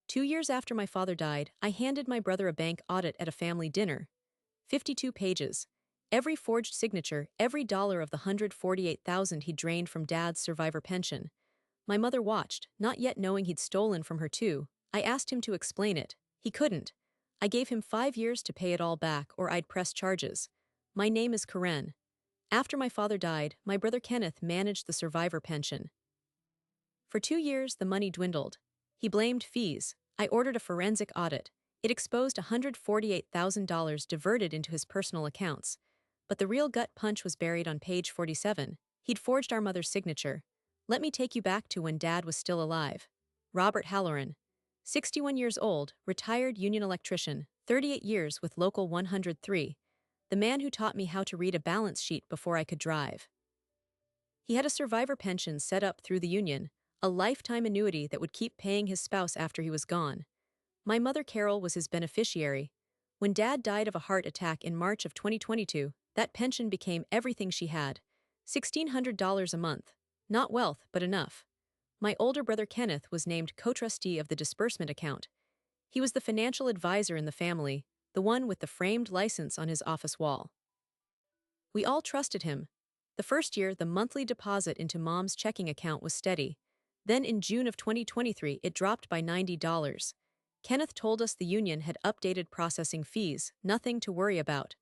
2 years after my father died, I handed my brother a bank audit at a family dinner. 52 pages. Every forged signature, every dollar of the 148,000 he drained from Dad's survivor pension. My mother watched, not yet knowing he'd stolen from her too. I asked him to explain it. He couldn't. I gave him 5 years to pay it all back or I'd press charges. My name is Karen. After my father died, my brother Kenneth managed the survivor pension. For 2 years, the money dwindled. He blamed fees. I ordered a forensic audit. It exposed $148,000 diverted into his personal accounts. But the real gut punch was buried on page 47. He'd forged our mother's signature. Let me take you back to when Dad was still alive. Robert Halloran. 61 years old, retired union electrician, 38 years with Local 103. The man who taught me how to read a balance sheet before I could drive. He had a survivor pension set up through the union, a lifetime annuity that would keep paying his spouse after he was gone. My mother Carol was his beneficiary. When Dad died of a heart attack in March of 2022, that pension became everything she had. $1,600 a month. Not wealth, but enough. My older brother Kenneth was named co-trustee of the disbursement account. He was the financial advisor in the family, the one with the framed license on his office wall. We all trusted him. The first year, the monthly deposit into Mom's checking account was steady. Then in June of 2023, it dropped by $90. Kenneth told us the union had updated processing fees, nothing to worry about.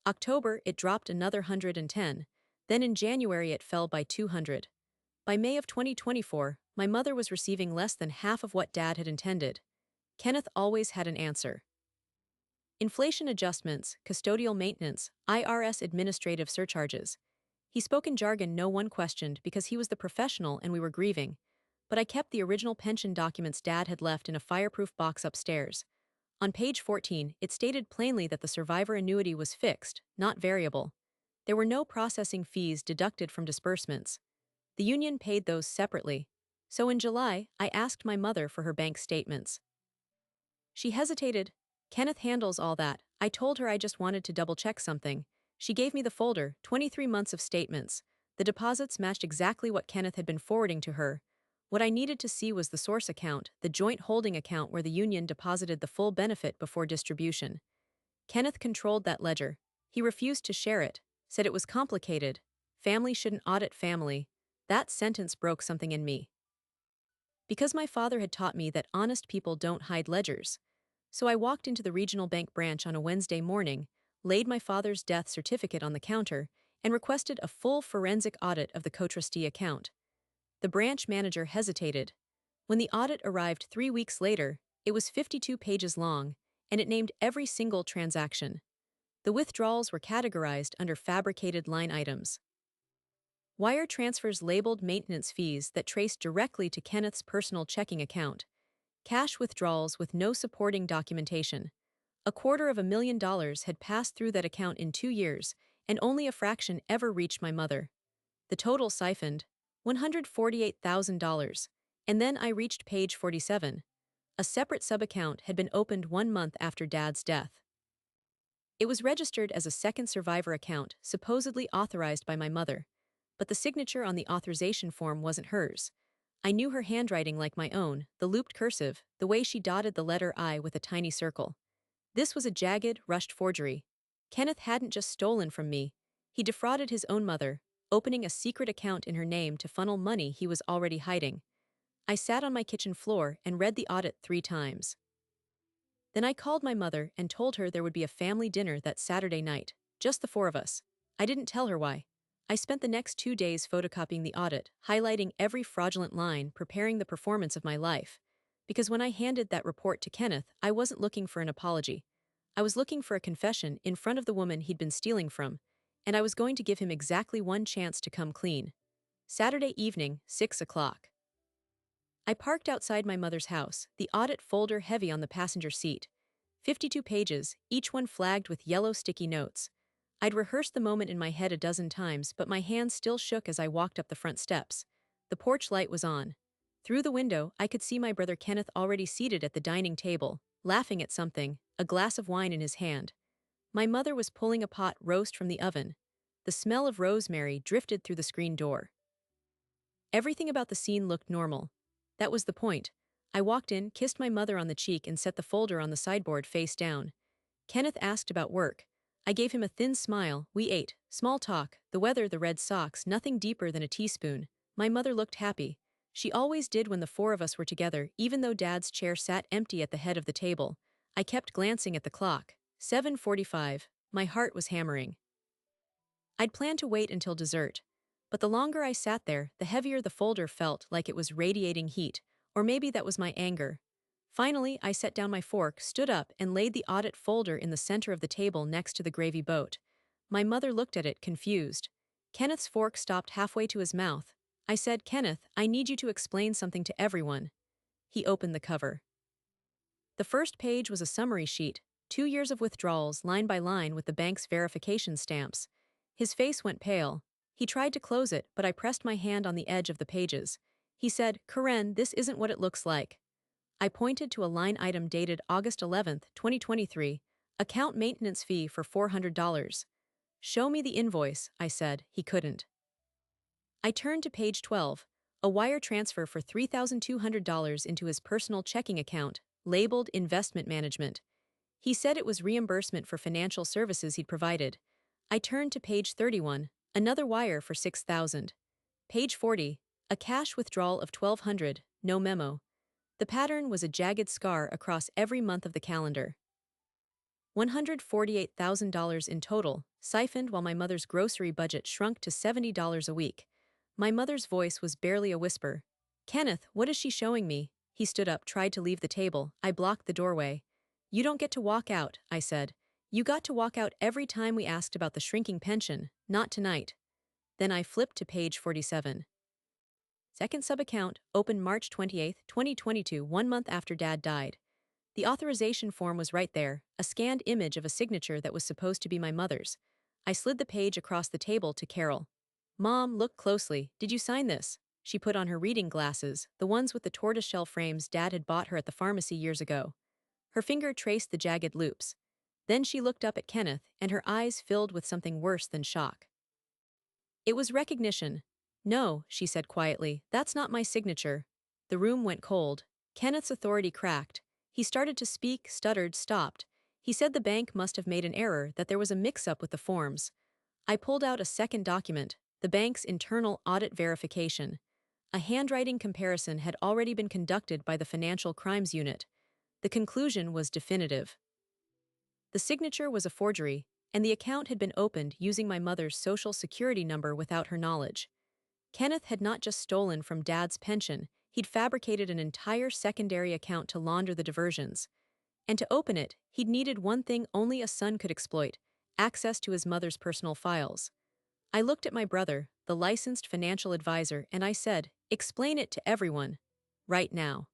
October, it dropped another 110. Then in January, it fell by 200. By May of 2024, my mother was receiving less than half of what Dad had intended. Kenneth always had an answer. Inflation adjustments, custodial maintenance, IRS administrative surcharges. He spoke in jargon no one questioned because he was the professional and we were grieving. But I kept the original pension documents Dad had left in a fireproof box upstairs. On page 14, it stated plainly that the survivor annuity was fixed, not variable. There were no processing fees deducted from disbursements. The union paid those separately. So in July, I asked my mother for her bank statements. She hesitated. Kenneth handles all that. I told her I just wanted to double-check something. She gave me the folder, 23 months of statements. The deposits matched exactly what Kenneth had been forwarding to her. What I needed to see was the source account, the joint holding account where the union deposited the full benefit before distribution. Kenneth controlled that ledger. He refused to share it, said it was complicated. Family shouldn't audit family. That sentence broke something in me. Because my father had taught me that honest people don't hide ledgers. So I walked into the regional bank branch on a Wednesday morning, laid my father's death certificate on the counter, and requested a full forensic audit of the co-trustee account. The branch manager hesitated. When the audit arrived 3 weeks later, it was 52 pages long, and it named every single transaction. The withdrawals were categorized under fabricated line items. Wire transfers labeled maintenance fees that traced directly to Kenneth's personal checking account. Cash withdrawals with no supporting documentation. $250,000 had passed through that account in 2 years, and only a fraction ever reached my mother. The total siphoned, $148,000. And then I reached page 47. A separate sub-account had been opened 1 month after Dad's death. It was registered as a second survivor account, supposedly authorized by my mother. But the signature on the authorization form wasn't hers. I knew her handwriting like my own, the looped cursive, the way she dotted the letter I with a tiny circle. This was a jagged, rushed forgery. Kenneth hadn't just stolen from me. He defrauded his own mother, opening a secret account in her name to funnel money he was already hiding. I sat on my kitchen floor and read the audit 3 times. Then I called my mother and told her there would be a family dinner that Saturday night, just the 4 of us. I didn't tell her why. I spent the next 2 days photocopying the audit, highlighting every fraudulent line, preparing the performance of my life. Because when I handed that report to Kenneth, I wasn't looking for an apology. I was looking for a confession in front of the woman he'd been stealing from, and I was going to give him exactly 1 chance to come clean. Saturday evening, 6 o'clock. I parked outside my mother's house, the audit folder heavy on the passenger seat. 52 pages, each one flagged with yellow sticky notes. I'd rehearsed the moment in my head a dozen times, but my hands still shook as I walked up the front steps. The porch light was on. Through the window, I could see my brother Kenneth already seated at the dining table, laughing at something, a glass of wine in his hand. My mother was pulling a pot roast from the oven. The smell of rosemary drifted through the screen door. Everything about the scene looked normal. That was the point. I walked in, kissed my mother on the cheek, and set the folder on the sideboard face down. Kenneth asked about work. I gave him a thin smile. We ate. Small talk, the weather, the red socks, nothing deeper than a teaspoon. My mother looked happy. She always did when the four of us were together, even though Dad's chair sat empty at the head of the table. I kept glancing at the clock. 7:45. My heart was hammering. I'd planned to wait until dessert. But the longer I sat there, the heavier the folder felt, like it was radiating heat. Or maybe that was my anger. Finally, I set down my fork, stood up, and laid the audit folder in the center of the table next to the gravy boat. My mother looked at it, confused. Kenneth's fork stopped halfway to his mouth. I said, "Kenneth, I need you to explain something to everyone." He opened the cover. The first page was a summary sheet, 2 years of withdrawals line by line with the bank's verification stamps. His face went pale. He tried to close it, but I pressed my hand on the edge of the pages. He said, "Karen, this isn't what it looks like." I pointed to a line item dated August 11, 2023, account maintenance fee for $400. "Show me the invoice," I said. He couldn't. I turned to page 12, a wire transfer for $3,200 into his personal checking account, labeled Investment Management. He said it was reimbursement for financial services he'd provided. I turned to page 31, another wire for $6,000. Page 40, a cash withdrawal of $1,200, no memo. The pattern was a jagged scar across every month of the calendar. $148,000 in total, siphoned while my mother's grocery budget shrunk to $70 a week. My mother's voice was barely a whisper. "Kenneth, what is she showing me?" He stood up, tried to leave the table. I blocked the doorway. "You don't get to walk out," I said. "You got to walk out every time we asked about the shrinking pension, not tonight." Then I flipped to page 47. Second sub-account, opened March 28, 2022, 1 month after Dad died. The authorization form was right there, a scanned image of a signature that was supposed to be my mother's. I slid the page across the table to Carol. "Mom, look closely. Did you sign this?" She put on her reading glasses, the ones with the tortoiseshell frames Dad had bought her at the pharmacy years ago. Her finger traced the jagged loops. Then she looked up at Kenneth, and her eyes filled with something worse than shock. It was recognition. "No," she said quietly, "that's not my signature." The room went cold. Kenneth's authority cracked. He started to speak, stuttered, stopped. He said the bank must have made an error, that there was a mix-up with the forms. I pulled out a second document, the bank's internal audit verification. A handwriting comparison had already been conducted by the Financial Crimes Unit. The conclusion was definitive. The signature was a forgery, and the account had been opened using my mother's social security number without her knowledge. Kenneth had not just stolen from Dad's pension, he'd fabricated an entire secondary account to launder the diversions. And to open it, he'd needed one thing only a son could exploit: access to his mother's personal files. I looked at my brother, the licensed financial advisor, and I said, "Explain it to everyone. Right now.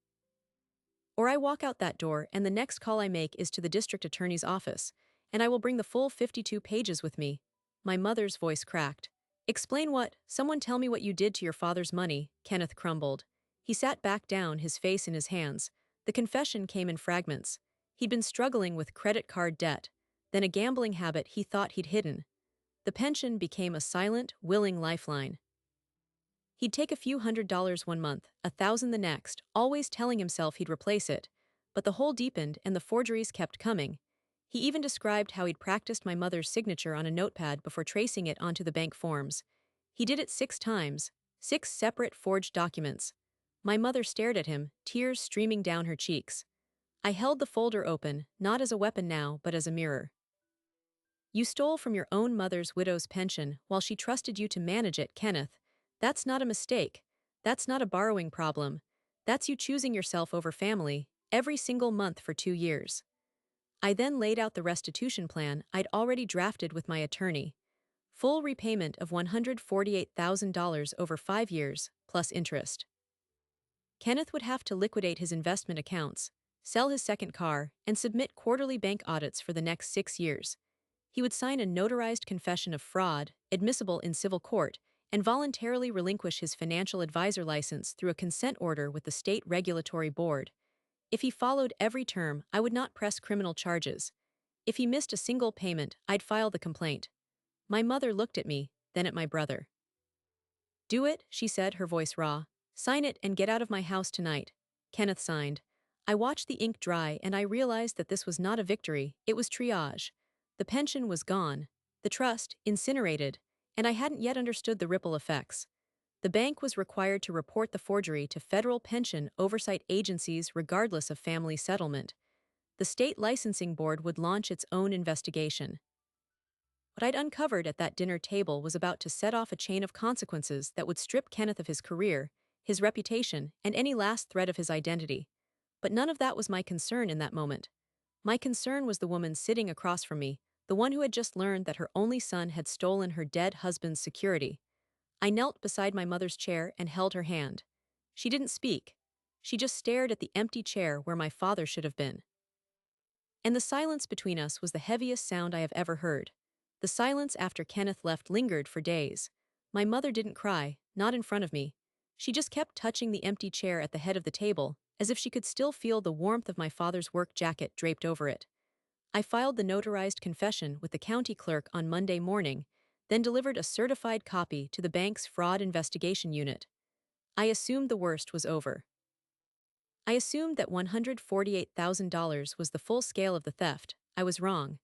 Or I walk out that door and the next call I make is to the district attorney's office, and I will bring the full 52 pages with me." My mother's voice cracked. "Explain what? Someone tell me what you did to your father's money," Kenneth crumbled. He sat back down, his face in his hands. The confession came in fragments. He'd been struggling with credit card debt, then a gambling habit he thought he'd hidden. The pension became a silent, willing lifeline. He'd take a few $100s one month, 1,000 the next, always telling himself he'd replace it. But the hole deepened and the forgeries kept coming. He even described how he'd practiced my mother's signature on a notepad before tracing it onto the bank forms. He did it 6 times, 6 separate forged documents. My mother stared at him, tears streaming down her cheeks. I held the folder open, not as a weapon now, but as a mirror. "You stole from your own mother's widow's pension while she trusted you to manage it, Kenneth. That's not a mistake. That's not a borrowing problem. That's you choosing yourself over family, every single month for 2 years." I then laid out the restitution plan I'd already drafted with my attorney. Full repayment of $148,000 over 5 years, plus interest. Kenneth would have to liquidate his investment accounts, sell his second car, and submit quarterly bank audits for the next 6 years. He would sign a notarized confession of fraud, admissible in civil court, and voluntarily relinquish his financial advisor license through a consent order with the state regulatory board. If he followed every term, I would not press criminal charges. If he missed a single payment, I'd file the complaint. My mother looked at me, then at my brother. "Do it," she said, her voice raw. "Sign it and get out of my house tonight." Kenneth signed. I watched the ink dry and I realized that this was not a victory, it was triage. The pension was gone, the trust incinerated, and I hadn't yet understood the ripple effects. The bank was required to report the forgery to federal pension oversight agencies regardless of family settlement. The state licensing board would launch its own investigation. What I'd uncovered at that dinner table was about to set off a chain of consequences that would strip Kenneth of his career, his reputation, and any last thread of his identity. But none of that was my concern in that moment. My concern was the woman sitting across from me, the one who had just learned that her only son had stolen her dead husband's security. I knelt beside my mother's chair and held her hand. She didn't speak. She just stared at the empty chair where my father should have been. And the silence between us was the heaviest sound I have ever heard. The silence after Kenneth left lingered for days. My mother didn't cry, not in front of me. She just kept touching the empty chair at the head of the table, as if she could still feel the warmth of my father's work jacket draped over it. I filed the notarized confession with the county clerk on Monday morning, then delivered a certified copy to the bank's fraud investigation unit. I assumed the worst was over. I assumed that $148,000 was the full scale of the theft. I was wrong.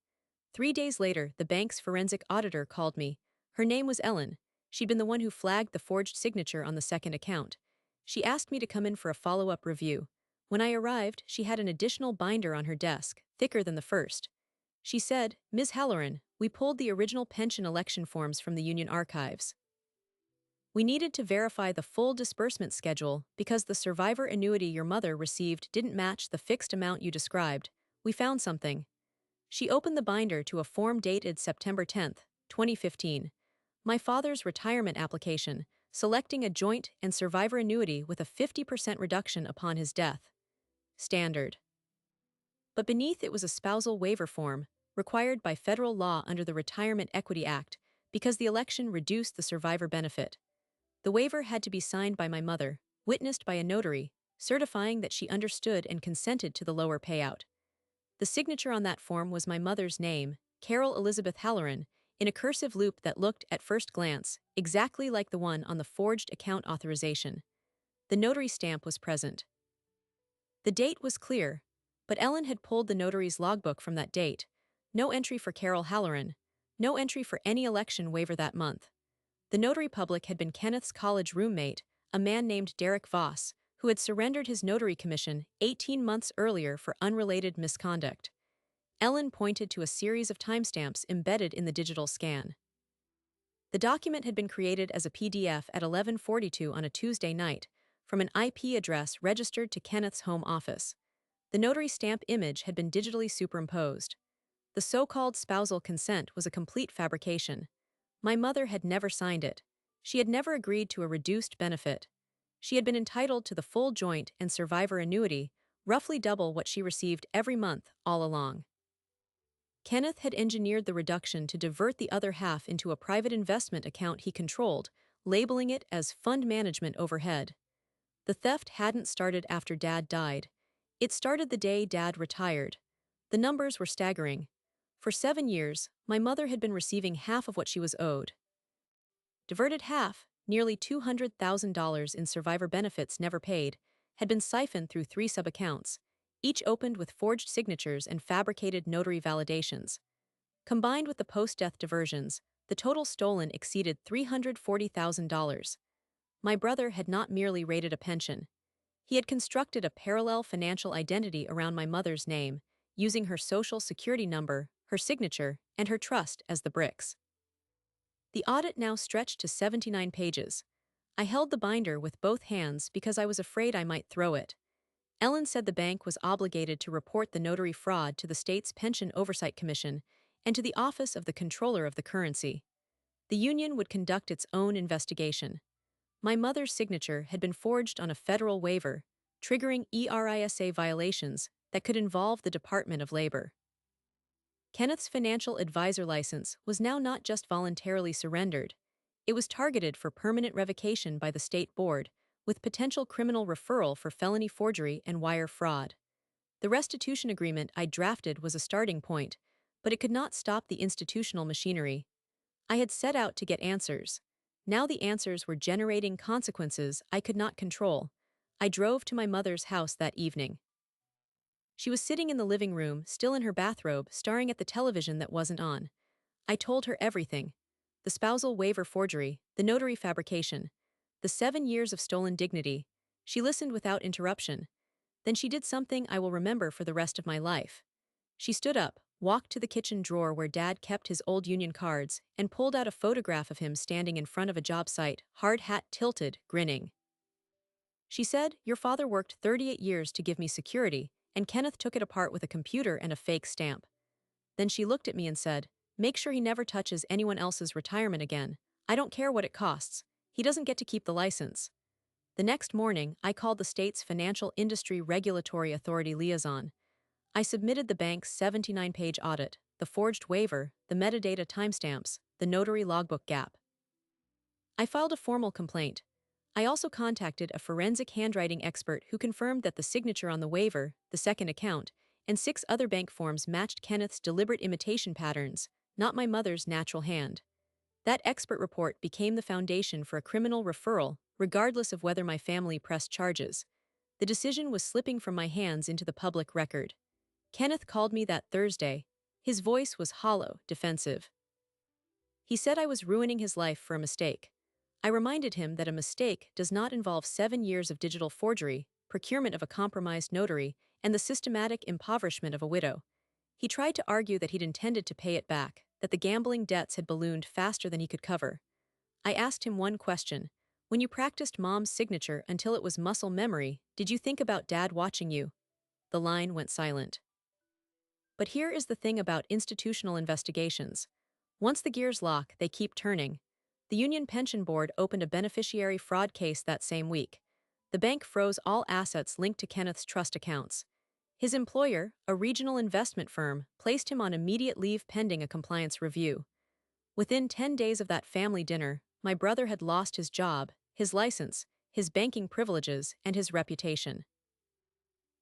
3 days later, the bank's forensic auditor called me. Her name was Ellen. She'd been the one who flagged the forged signature on the second account. She asked me to come in for a follow-up review. When I arrived, she had an additional binder on her desk, thicker than the first. She said, "Ms. Halloran, we pulled the original pension election forms from the union archives. We needed to verify the full disbursement schedule because the survivor annuity your mother received didn't match the fixed amount you described. We found something." She opened the binder to a form dated September 10, 2015. My father's retirement application, selecting a joint and survivor annuity with a 50% reduction upon his death. Standard. But beneath it was a spousal waiver form, required by federal law under the Retirement Equity Act, because the election reduced the survivor benefit. The waiver had to be signed by my mother, witnessed by a notary, certifying that she understood and consented to the lower payout. The signature on that form was my mother's name, Carol Elizabeth Halloran, in a cursive loop that looked, at first glance, exactly like the one on the forged account authorization. The notary stamp was present. The date was clear, but Ellen had pulled the notary's logbook from that date. No entry for Carol Halloran. No entry for any election waiver that month. The notary public had been Kenneth's college roommate, a man named Derek Voss, who had surrendered his notary commission 18 months earlier for unrelated misconduct. Ellen pointed to a series of timestamps embedded in the digital scan. The document had been created as a PDF at 11:42 on a Tuesday night, from an IP address registered to Kenneth's home office. The notary stamp image had been digitally superimposed. The so-called spousal consent was a complete fabrication. My mother had never signed it. She had never agreed to a reduced benefit. She had been entitled to the full joint and survivor annuity, roughly double what she received every month all along. Kenneth had engineered the reduction to divert the other half into a private investment account he controlled, labeling it as fund management overhead. The theft hadn't started after Dad died. It started the day Dad retired. The numbers were staggering. For 7 years, my mother had been receiving half of what she was owed. Diverted half, nearly $200,000 in survivor benefits never paid, had been siphoned through 3 sub-accounts, each opened with forged signatures and fabricated notary validations. Combined with the post-death diversions, the total stolen exceeded $340,000. My brother had not merely raided a pension. He had constructed a parallel financial identity around my mother's name, using her social security number, her signature, and her trust as the bricks. The audit now stretched to 79 pages. I held the binder with both hands because I was afraid I might throw it. Ellen said the bank was obligated to report the notary fraud to the state's Pension Oversight Commission and to the Office of the Comptroller of the Currency. The union would conduct its own investigation. My mother's signature had been forged on a federal waiver, triggering ERISA violations that could involve the Department of Labor. Kenneth's financial advisor license was now not just voluntarily surrendered. It was targeted for permanent revocation by the state board, with potential criminal referral for felony forgery and wire fraud. The restitution agreement I drafted was a starting point, but it could not stop the institutional machinery. I had set out to get answers. Now the answers were generating consequences I could not control. I drove to my mother's house that evening. She was sitting in the living room, still in her bathrobe, staring at the television that wasn't on. I told her everything: the spousal waiver forgery, the notary fabrication, the 7 years of stolen dignity. She listened without interruption. Then she did something I will remember for the rest of my life. She stood up, walked to the kitchen drawer where Dad kept his old union cards, and pulled out a photograph of him standing in front of a job site, hard hat tilted, grinning. She said, "Your father worked 38 years to give me security, and Kenneth took it apart with a computer and a fake stamp." Then she looked at me and said, "Make sure he never touches anyone else's retirement again. I don't care what it costs. He doesn't get to keep the license." The next morning, I called the state's Financial Industry Regulatory Authority liaison. I submitted the bank's 79-page audit, the forged waiver, the metadata timestamps, the notary logbook gap. I filed a formal complaint. I also contacted a forensic handwriting expert who confirmed that the signature on the waiver, the second account, and 6 other bank forms matched Kenneth's deliberate imitation patterns, not my mother's natural hand. That expert report became the foundation for a criminal referral, regardless of whether my family pressed charges. The decision was slipping from my hands into the public record. Kenneth called me that Thursday. His voice was hollow, defensive. He said I was ruining his life for a mistake. I reminded him that a mistake does not involve 7 years of digital forgery, procurement of a compromised notary, and the systematic impoverishment of a widow. He tried to argue that he'd intended to pay it back, that the gambling debts had ballooned faster than he could cover. I asked him one question: "When you practiced Mom's signature until it was muscle memory, did you think about Dad watching you?" The line went silent. But here is the thing about institutional investigations. Once the gears lock, they keep turning. The Union Pension Board opened a beneficiary fraud case that same week. The bank froze all assets linked to Kenneth's trust accounts. His employer, a regional investment firm, placed him on immediate leave pending a compliance review. Within 10 days of that family dinner, my brother had lost his job, his license, his banking privileges, and his reputation.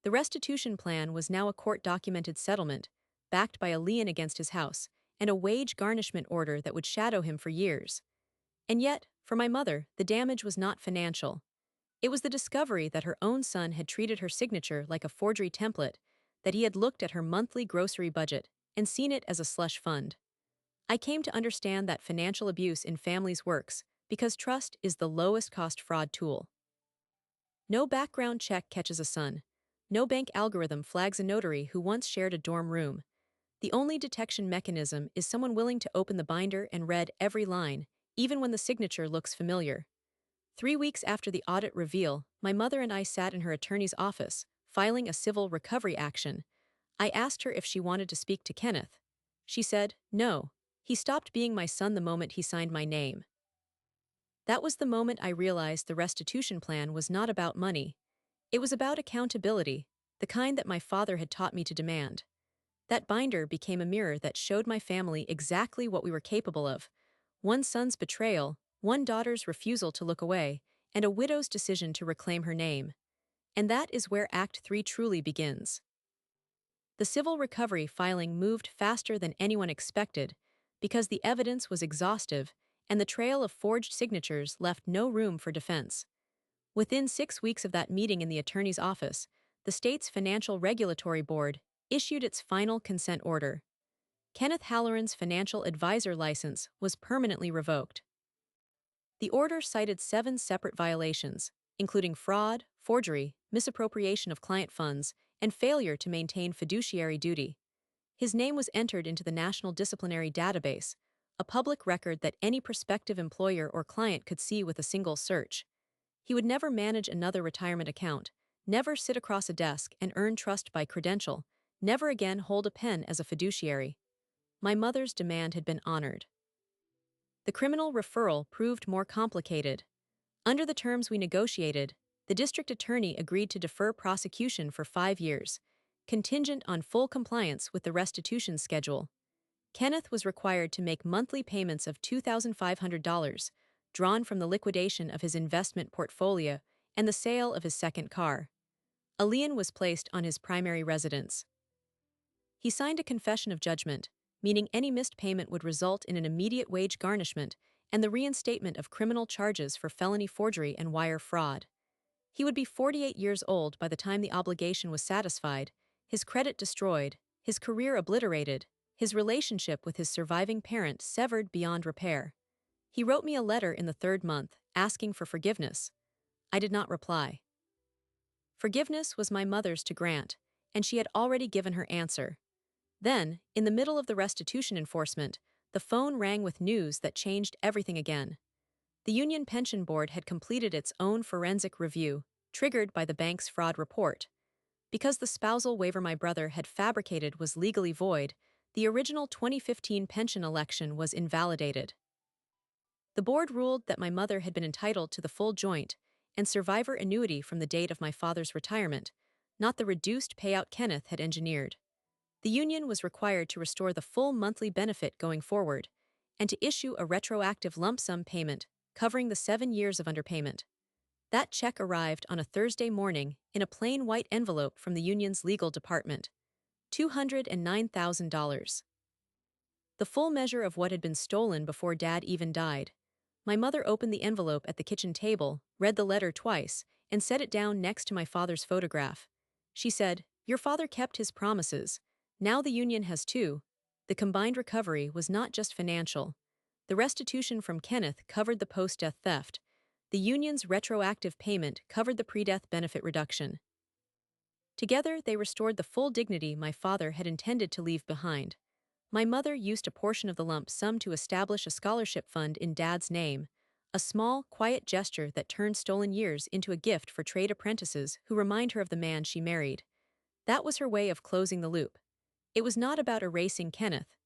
The restitution plan was now a court-documented settlement, backed by a lien against his house, and a wage garnishment order that would shadow him for years. And yet, for my mother, the damage was not financial. It was the discovery that her own son had treated her signature like a forgery template, that he had looked at her monthly grocery budget and seen it as a slush fund. I came to understand that financial abuse in families works because trust is the lowest-cost fraud tool. No background check catches a son. No bank algorithm flags a notary who once shared a dorm room. The only detection mechanism is someone willing to open the binder and read every line, even when the signature looks familiar. 3 weeks after the audit reveal, my mother and I sat in her attorney's office, filing a civil recovery action. I asked her if she wanted to speak to Kenneth. She said, "No. He stopped being my son the moment he signed my name." That was the moment I realized the restitution plan was not about money. It was about accountability, the kind that my father had taught me to demand. That binder became a mirror that showed my family exactly what we were capable of: one son's betrayal, one daughter's refusal to look away, and a widow's decision to reclaim her name. And that is where Act 3 truly begins. The civil recovery filing moved faster than anyone expected because the evidence was exhaustive and the trail of forged signatures left no room for defense. Within 6 weeks of that meeting in the attorney's office, the state's Financial Regulatory Board issued its final consent order. Kenneth Halloran's financial advisor license was permanently revoked. The order cited 7 separate violations, including fraud, forgery, misappropriation of client funds, and failure to maintain fiduciary duty. His name was entered into the National Disciplinary Database, a public record that any prospective employer or client could see with a single search. He would never manage another retirement account, never sit across a desk and earn trust by credential, never again hold a pen as a fiduciary. My mother's demand had been honored. The criminal referral proved more complicated. Under the terms we negotiated, the district attorney agreed to defer prosecution for 5 years, contingent on full compliance with the restitution schedule. Kenneth was required to make monthly payments of $2,500, drawn from the liquidation of his investment portfolio and the sale of his second car. A lien was placed on his primary residence. He signed a confession of judgment, meaning any missed payment would result in an immediate wage garnishment and the reinstatement of criminal charges for felony forgery and wire fraud. He would be 48 years old by the time the obligation was satisfied, his credit destroyed, his career obliterated, his relationship with his surviving parent severed beyond repair. He wrote me a letter in the third month, asking for forgiveness. I did not reply. Forgiveness was my mother's to grant, and she had already given her answer. Then, in the middle of the restitution enforcement, the phone rang with news that changed everything again. The Union Pension Board had completed its own forensic review, triggered by the bank's fraud report. Because the spousal waiver my brother had fabricated was legally void, the original 2015 pension election was invalidated. The board ruled that my mother had been entitled to the full joint and survivor annuity from the date of my father's retirement, not the reduced payout Kenneth had engineered. The union was required to restore the full monthly benefit going forward, and to issue a retroactive lump sum payment covering the 7 years of underpayment. That check arrived on a Thursday morning in a plain white envelope from the union's legal department. $209,000. The full measure of what had been stolen before Dad even died. My mother opened the envelope at the kitchen table, read the letter twice, and set it down next to my father's photograph. She said, "Your father kept his promises. Now the union has too." The combined recovery was not just financial. The restitution from Kenneth covered the post-death theft. The union's retroactive payment covered the pre-death benefit reduction. Together, they restored the full dignity my father had intended to leave behind. My mother used a portion of the lump sum to establish a scholarship fund in Dad's name, a small, quiet gesture that turned stolen years into a gift for trade apprentices who remind her of the man she married. That was her way of closing the loop. It was not about erasing Kenneth.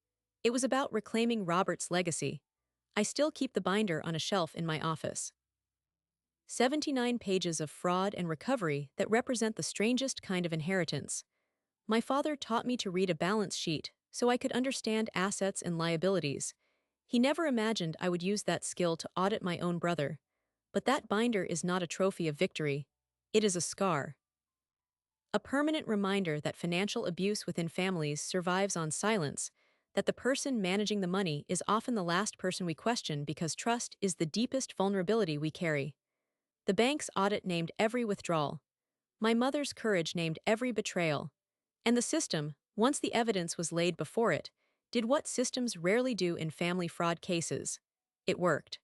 It was about reclaiming Robert's legacy. I still keep the binder on a shelf in my office. 79 pages of fraud and recovery that represent the strangest kind of inheritance. My father taught me to read a balance sheet so I could understand assets and liabilities. He never imagined I would use that skill to audit my own brother. But that binder is not a trophy of victory. It is a scar. A permanent reminder that financial abuse within families survives on silence, that the person managing the money is often the last person we question because trust is the deepest vulnerability we carry. The bank's audit named every withdrawal. My mother's courage named every betrayal. And the system, once the evidence was laid before it, did what systems rarely do in family fraud cases. It worked.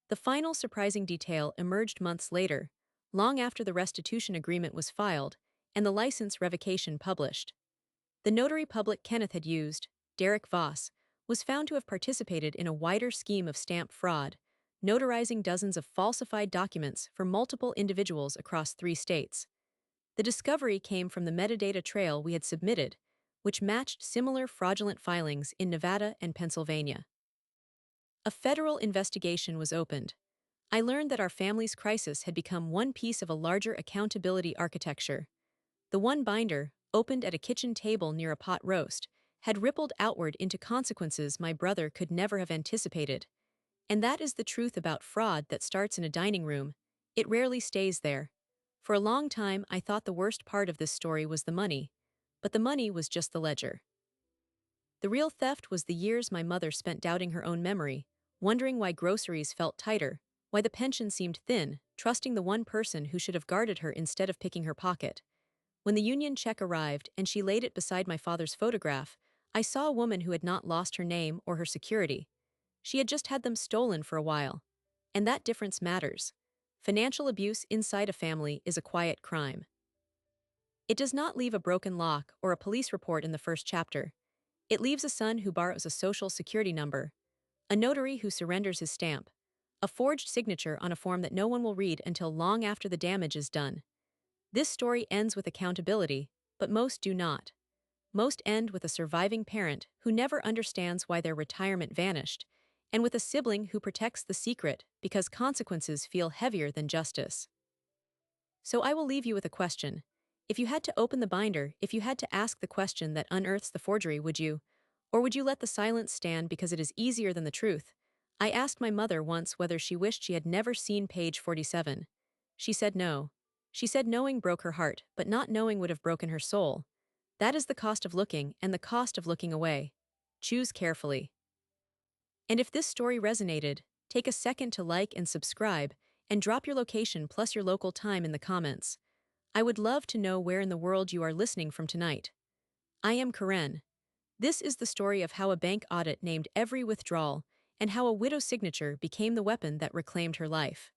The final surprising detail emerged months later, long after the restitution agreement was filed and the license revocation published. The notary public Kenneth had used, Derek Voss, was found to have participated in a wider scheme of stamp fraud, notarizing dozens of falsified documents for multiple individuals across 3 states. The discovery came from the metadata trail we had submitted, which matched similar fraudulent filings in Nevada and Pennsylvania. A federal investigation was opened. I learned that our family's crisis had become one piece of a larger accountability architecture. The one binder, opened at a kitchen table near a pot roast, had rippled outward into consequences my brother could never have anticipated. And that is the truth about fraud that starts in a dining room. It rarely stays there. For a long time, I thought the worst part of this story was the money, but the money was just the ledger. The real theft was the years my mother spent doubting her own memory, wondering why groceries felt tighter, why the pension seemed thin, trusting the one person who should have guarded her instead of picking her pocket. When the union check arrived and she laid it beside my father's photograph, I saw a woman who had not lost her name or her security. She had just had them stolen for a while. And that difference matters. Financial abuse inside a family is a quiet crime. It does not leave a broken lock or a police report in the first chapter. It leaves a son who borrows a social security number, a notary who surrenders his stamp, a forged signature on a form that no one will read until long after the damage is done. This story ends with accountability, but most do not. Most end with a surviving parent who never understands why their retirement vanished, and with a sibling who protects the secret because consequences feel heavier than justice. So I will leave you with a question. If you had to open the binder, if you had to ask the question that unearths the forgery, would you? Or would you let the silence stand because it is easier than the truth? I asked my mother once whether she wished she had never seen page 47. She said no. She said knowing broke her heart, but not knowing would have broken her soul. That is the cost of looking and the cost of looking away. Choose carefully. And if this story resonated, take a second to like and subscribe, and drop your location plus your local time in the comments. I would love to know where in the world you are listening from tonight. I am Karen. This is the story of how a bank audit named every withdrawal and how a widow's signature became the weapon that reclaimed her life.